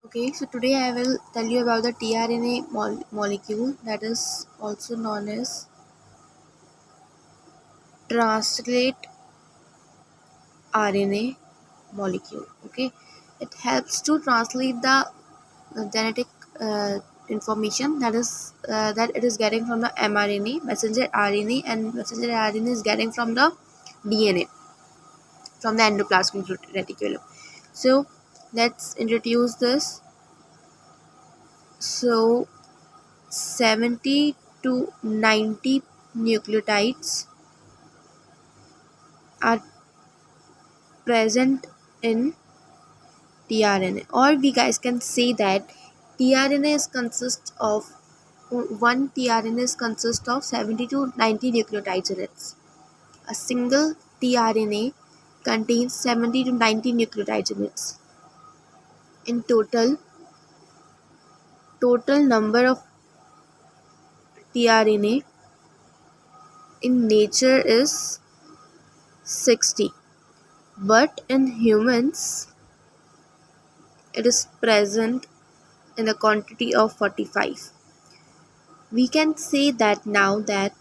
Okay, so today I will tell you about the tRNA molecule, that is also known as translate RNA molecule. Okay, it helps to translate the genetic information that it is getting from the mRNA, messenger RNA, and messenger RNA is getting from the DNA, from the endoplasmic reticulum. So let's introduce this. So 70 to 90 nucleotides are present in tRNA, or we guys can say that tRNA is consists of one tRNA is consists of 70 to 90 nucleotides in it. A single tRNA contains 70 to 90 nucleotides in it. In total number of tRNA in nature is 60, but in humans it is present in a quantity of 45. We can say that now that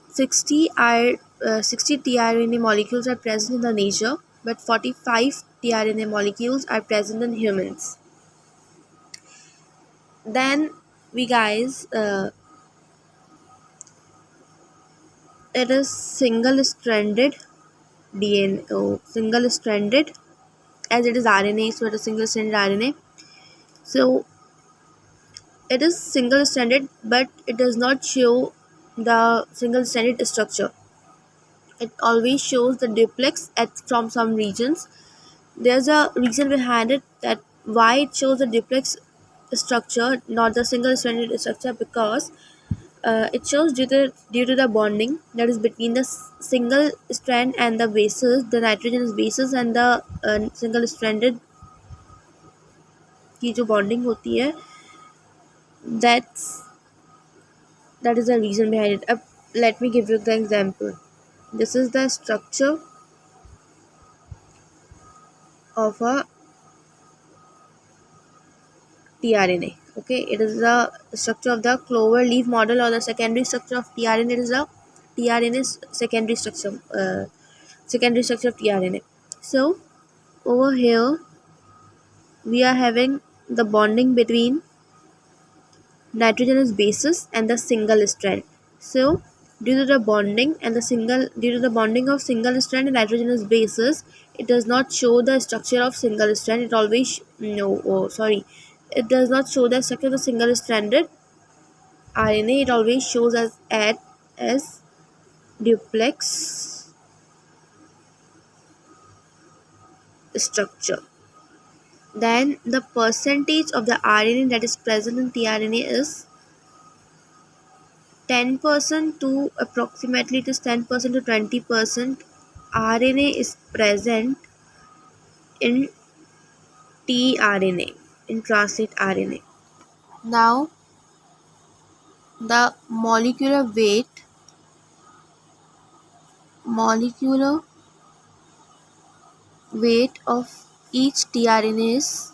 60 tRNA molecules are present in the nature, but 45 tRNA molecules are present in humans. Then we guys, it is single-stranded DNA, single-stranded, as it is RNA, so it is single-stranded RNA. So it is single-stranded, but it does not show the single-stranded structure. It always shows the duplex from some regions. There's a reason behind it, that why it shows the duplex structure, not the single-stranded structure, because it shows due to the bonding that is between the single strand and the bases, the nitrogenous bases, and the single-stranded की जो bonding होती है, that is the reason behind it. Let me give you the example. This is the structure of a tRNA. Okay, it is the structure of the clover leaf model, or the secondary structure of tRNA. It is the tRNA's secondary structure of tRNA. So over here we are having the bonding between nitrogenous bases and the single strand. So due to the bonding of single strand and nitrogenous bases, it does not show the structure of single strand. It always it does not show the structure of the single stranded RNA. It always shows as duplex structure. Then the percentage of the RNA that is present in tRNA is 10% to approximately, it is 10% to 20% RNA is present in tRNA, in translate RNA. Now the molecular weight of each tRNA is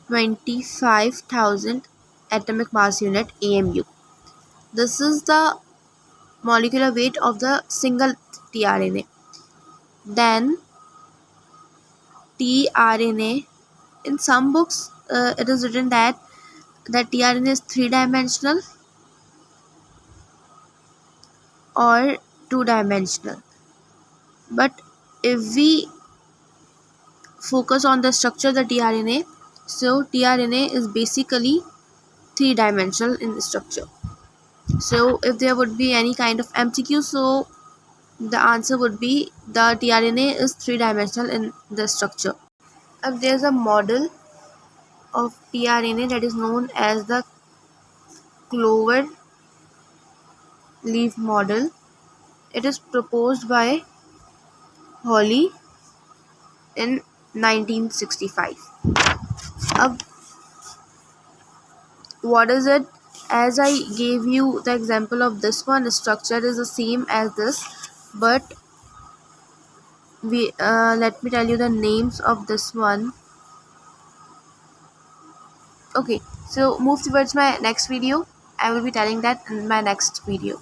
25,000 atomic mass unit AMU. This is the molecular weight of the single tRNA. Then tRNA, in some books it is written that tRNA is 3-dimensional or 2-dimensional, but if we focus on the structure of the tRNA, so tRNA is basically 3-dimensional in the structure. So if there would be any kind of MCQ, so the answer would be the tRNA is 3-dimensional in the structure. There's a model of tRNA that is known as the clover leaf model. It is proposed by Hawley in 1965. What is it? As I gave you the example of this one, the structure is the same as this, but let me tell you the names of this one. Okay, so move towards my next video. I will be telling that in my next video.